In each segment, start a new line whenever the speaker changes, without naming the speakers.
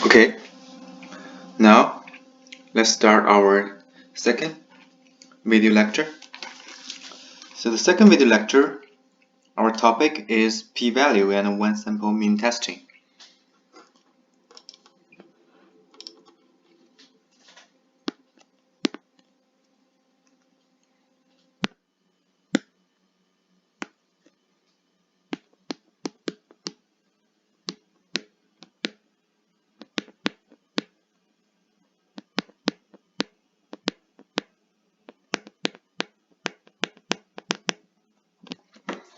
Okay, now let's start our second video lecture. So the second video lecture, our topic is p-value and one-sample mean testing.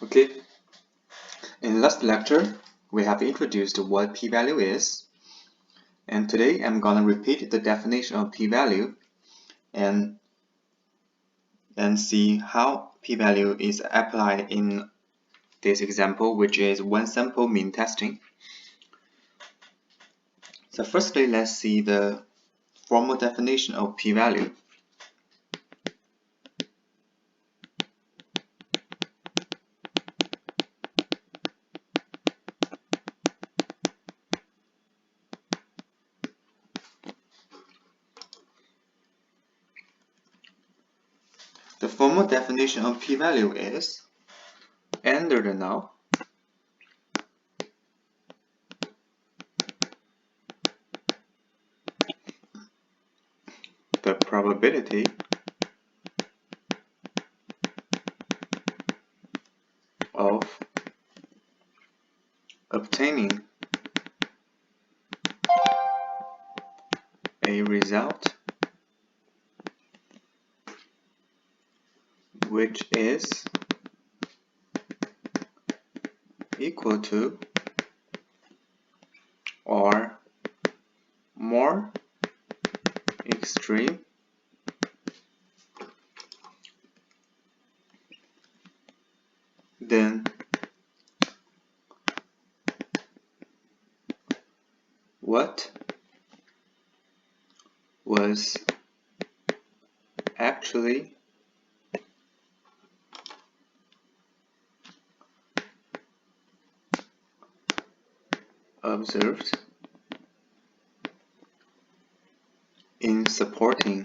Okay, in the last lecture, we have introduced what p-value is, and today I'm gonna repeat the definition of p-value and see how p-value is applied in this example, which is one-sample mean testing. So firstly, let's see the formal definition of p-value. The formal definition of p-value is, under the null, the probability of obtaining a result which is equal to or more extreme than what was actually observed in supporting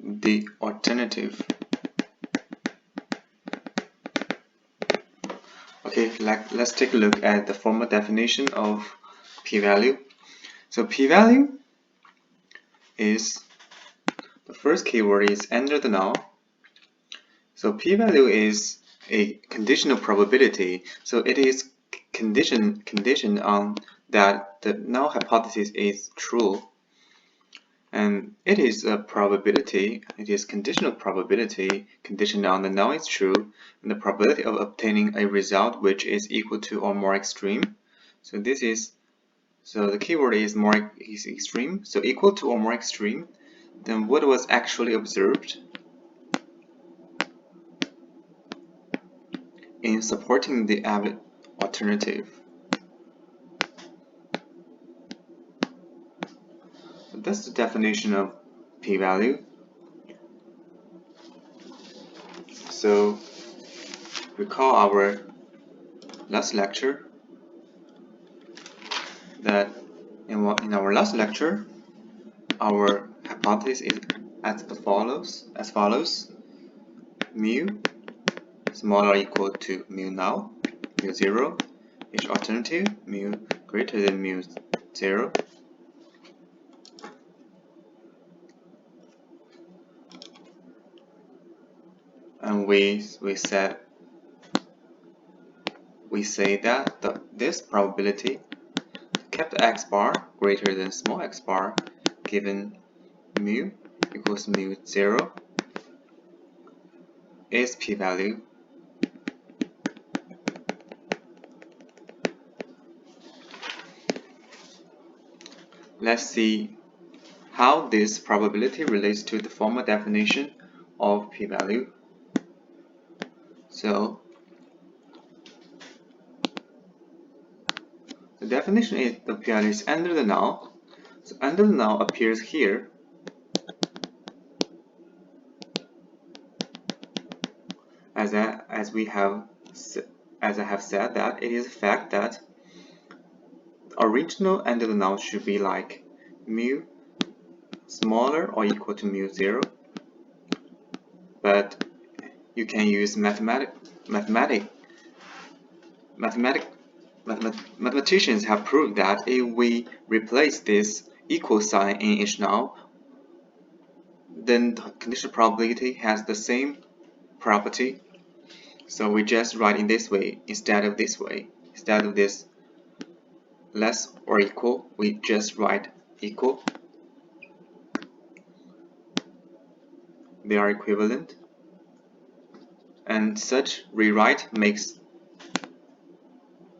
the alternative. Okay, let's take a look at the formal definition of p-value. So p-value is, the first keyword is under the null. So p-value is a conditional probability. So it is conditioned on that the null hypothesis is true. And it is a probability, it is conditional probability conditioned on the null is true, and the probability of obtaining a result which is equal to or more extreme. So the keyword is extreme, so equal to or more extreme than what was actually observed in supporting the alternative. So that's the definition of p-value. So recall our last lecture that in our last lecture, our hypothesis is as follows: mu smaller or equal to mu null, mu 0, each alternative mu greater than mu 0. And we say that this probability capital X bar greater than small x bar given mu equals mu 0 is p-value. Let's see how this probability relates to the formal definition of p-value. So the definition is the p-value is under the null. So under the null appears here as we have as I have said, that it is a fact that original under the null should be like mu smaller or equal to mu 0, but you can use mathematicians have proved that if we replace this equal sign in each null, then the conditional probability has the same property. So we just write in this way instead of this way. Instead of this less or equal, we just write equal. They are equivalent, and such rewrite makes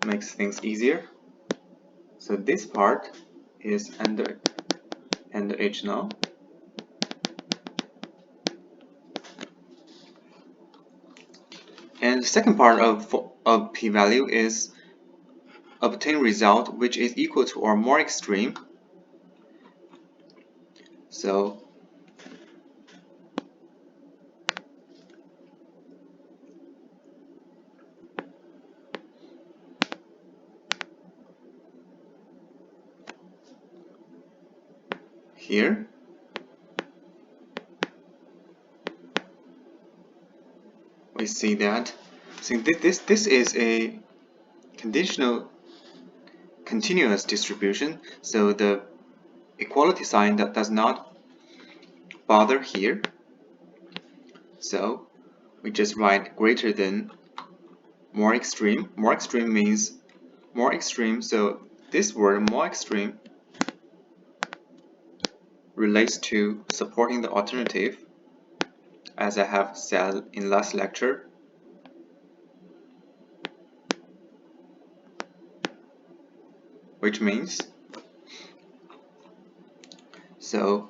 things easier. So this part is under H null. And the second part of p-value is obtain result which is equal to or more extreme. So here we see that this is a continuous distribution, so the equality sign that does not bother here. So we just write greater than more extreme. More extreme means more extreme, so this word more extreme relates to supporting the alternative, as I have said in last lecture. Which means, so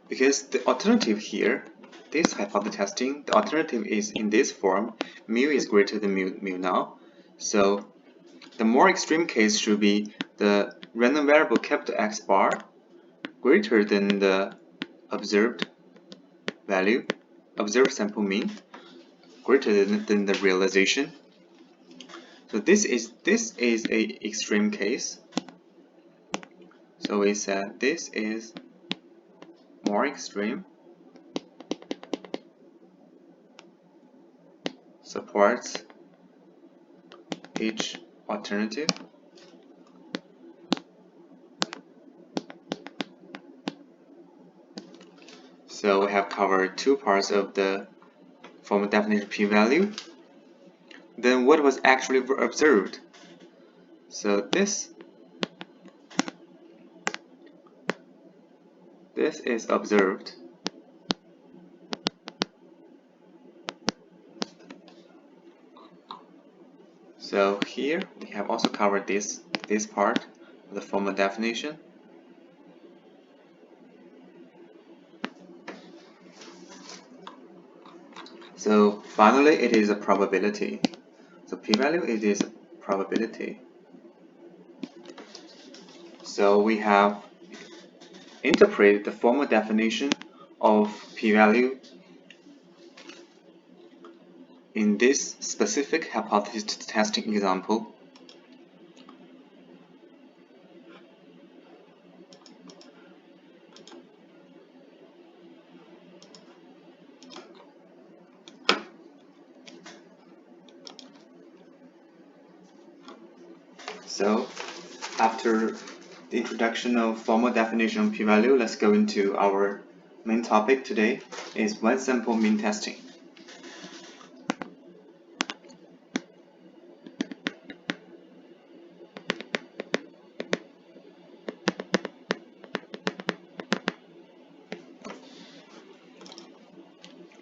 because the alternative here, this hypothesis testing, the alternative is in this form, mu is greater than mu null. So the more extreme case should be the random variable capital X bar greater than the observed value, observed sample mean, greater than the realization. So this is a extreme case. So we said this is more extreme, supports each alternative. So we have covered two parts of the formal definition of p-value. Then what was actually observed? So this is observed. So here we have also covered this part of the formal definition. So finally, it is a probability. So p-value, it is a probability. So we have interpreted the formal definition of p-value in this specific hypothesis testing example. So after the introduction of formal definition of p-value, let's go into our main topic today, is one sample mean testing.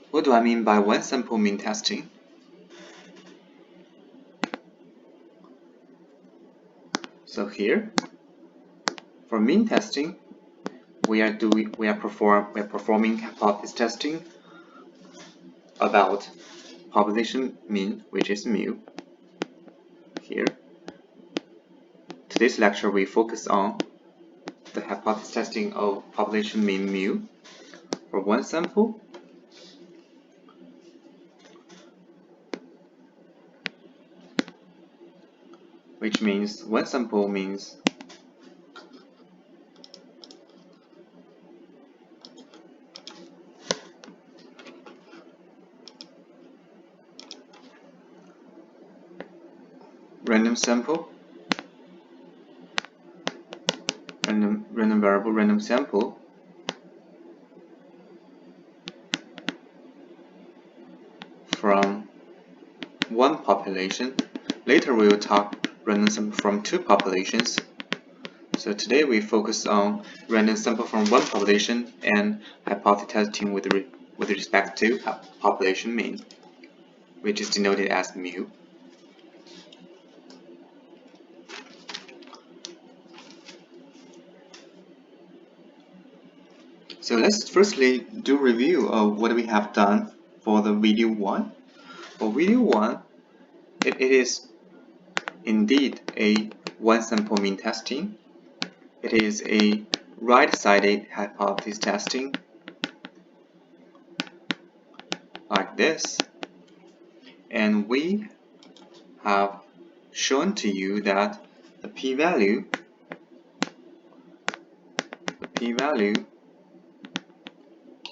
What do I mean by one sample mean testing? So here, for mean testing, we are performing hypothesis testing about population mean, which is mu. Here, today's lecture we focus on the hypothesis testing of population mean mu for one sample. which means one sample means random sample, random variable, random sample from one population. Later we will talk random sample from two populations. So today we focus on random sample from one population and hypothesis testing with respect to population mean, which is denoted as mu. So let's firstly do review of what we have done for the video 1. For video 1, it is indeed a one sample mean testing. It is a right-sided hypothesis testing like this, and we have shown to you that the p-value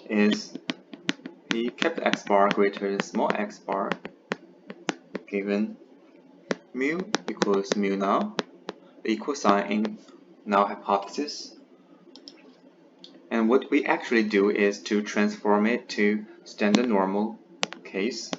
is p capital X bar greater than small x bar given mu equals mu null, the equal sign in null hypothesis. And what we actually do is to transform it to standard normal case.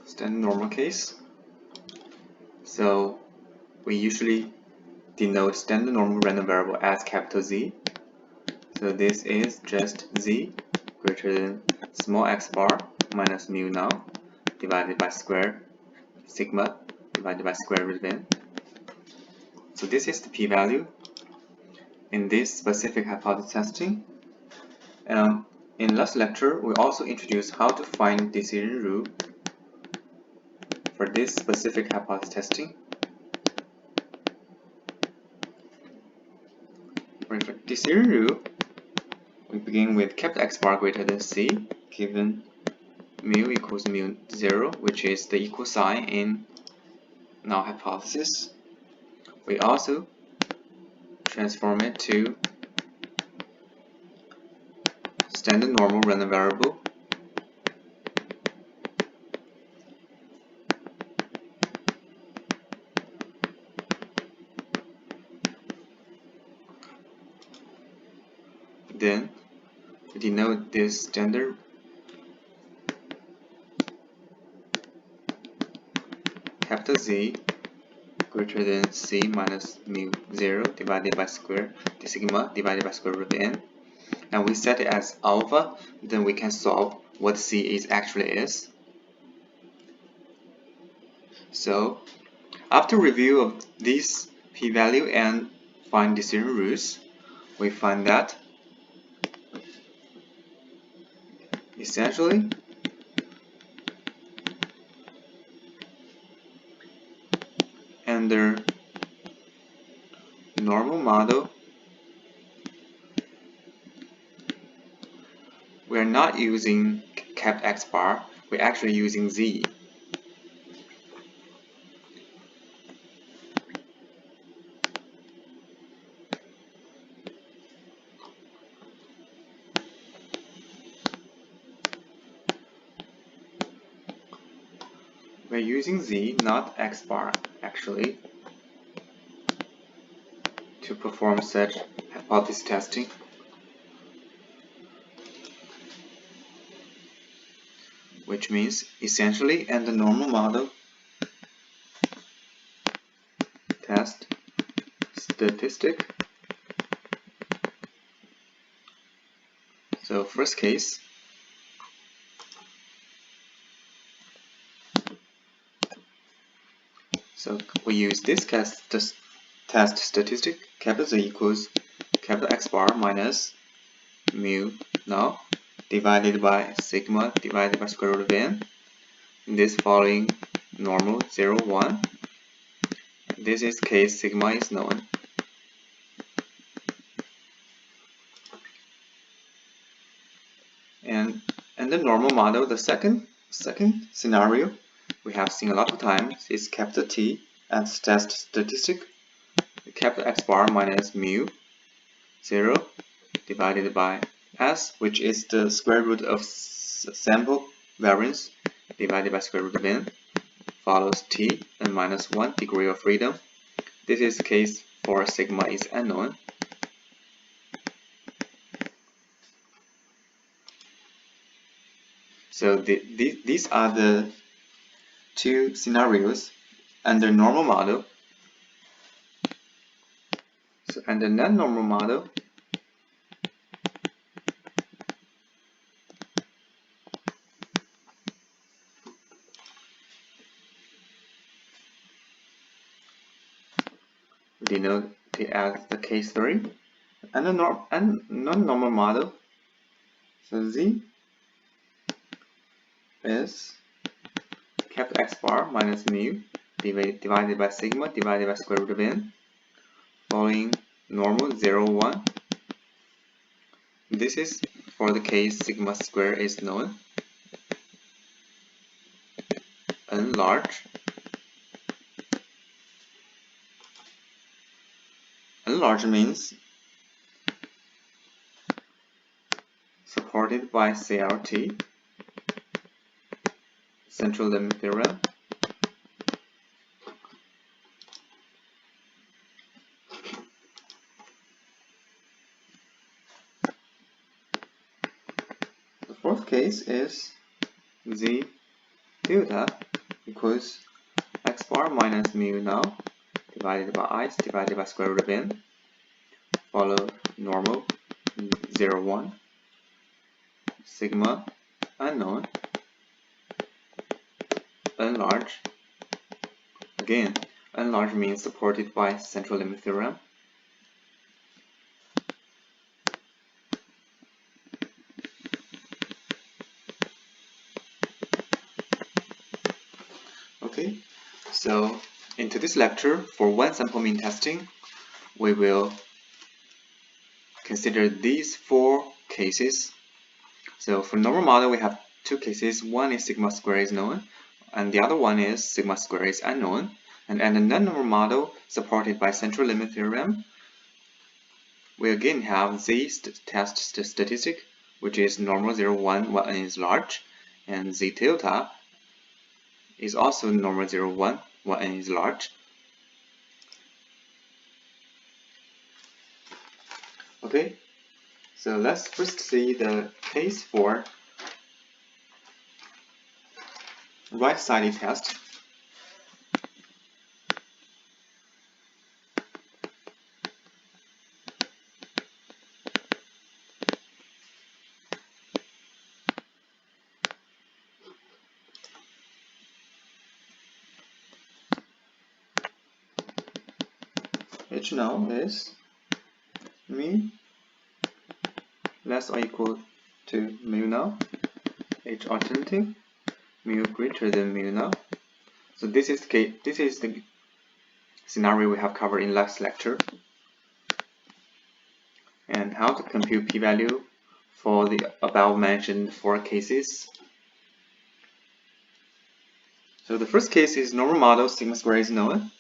Standard normal case. So we usually denote standard normal random variable as capital Z. So this is just Z greater than small x bar minus mu null divided by square sigma divided by square root of n. So this is the p-value in this specific hypothesis testing. In last lecture, we also introduced how to find decision rule for this specific hypothesis testing. For decision rule, we begin with capital X bar greater than C given mu equals mu 0, which is the equal sign in null hypothesis. We also transform it to standard normal random variable. Then we denote this standard capital Z greater than C minus mu 0 divided by square the sigma divided by square root of n. And we set it as alpha, then we can solve what C is actually is. So after review of this p-value and find decision rules, we find that essentially under normal model, we're not using capital X bar, we're actually using Z. We're using Z, not X bar, actually, to perform such hypothesis testing. Which means essentially in the normal model test statistic. So first case, so we use this test statistic, capital Z equals capital X bar minus mu null divided by sigma divided by square root of n. In this following normal 0, 1. This is case sigma is known. And the normal model, the second scenario we have seen a lot of times is capital T as test statistic, capital X bar minus mu 0 divided by S, which is the square root of sample variance divided by square root of n, follows T and minus 1 degree of freedom. This is the case for sigma is unknown. So these are the two scenarios under normal model. So under non-normal model, denote it as the case 3. And non-normal model, so Z is capital X bar minus mu divided by sigma divided by square root of n, following normal 0, 1. This is for the case sigma square is known, n large. N large means supported by CRT, central limit theorem. The fourth case is Z tilde equals X bar minus mu now divided by I divided by square root of n, follow normal 0, 1, sigma unknown, n large. Again, n large means supported by central limit theorem. Okay, so into this lecture, for one sample mean testing, we will consider these 4 cases. So for normal model, we have 2 cases. One is sigma square is known, and the other one is sigma square is unknown. And the non-normal model supported by central limit theorem, we again have Z test statistic, which is normal 0, 1, while n is large, and Z tilde is also normal 0, 1, while n is large. Okay, so let's first see the case for right-sided test. H now is mu less or equal to mu now, H alternative, mu greater than mu now. So this is the scenario we have covered in last lecture, and how to compute p-value for the above mentioned 4 cases. So the first case is normal model sigma square is known.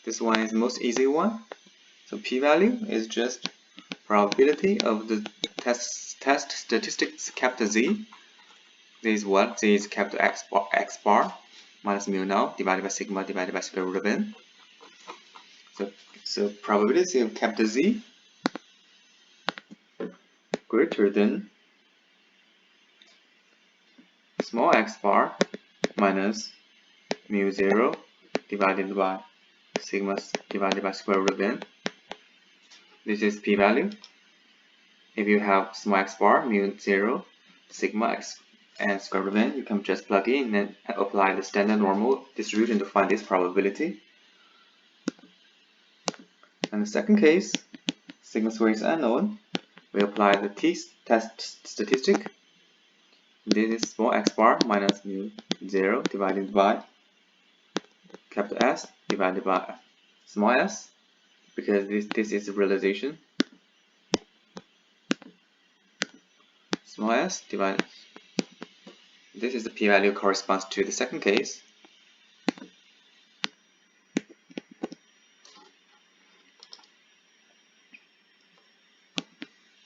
This one is the most easy one. So p-value is just probability of the test statistics capital Z. This is what? Z is capital X bar minus mu now divided by sigma divided by square root of n. So probability of capital Z greater than small x bar minus mu 0 divided by sigma divided by square root of n. This is p-value. If you have small x bar, mu 0, sigma x, and square root of n, you can just plug in and apply the standard normal distribution to find this probability. And the second case, sigma square is unknown. We apply the t-test statistic. This is small x bar minus mu 0 divided by capital S divided by small s, because this is the realization. Small s divided, this is the p-value corresponds to the second case.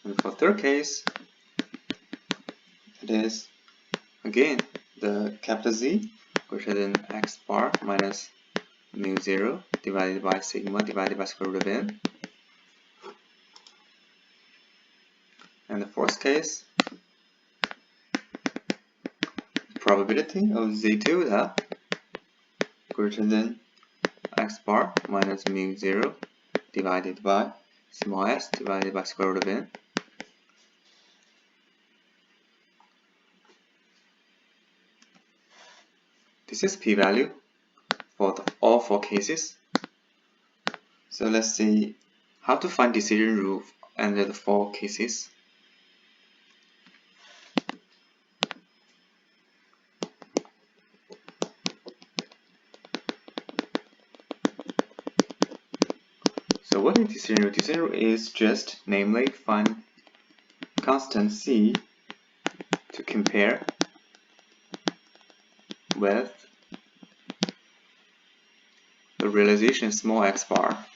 And for third case, it is again the capital Z greater than x bar minus mu 0 divided by sigma divided by square root of n. And the fourth case, probability of Z tilde greater than x bar minus mu 0 divided by small s divided by square root of n. This is p-value for all four cases. So let's see how to find decision rule under the four cases. So what is decision rule? Decision rule is just, namely, find constant C to compare with the realization small x bar.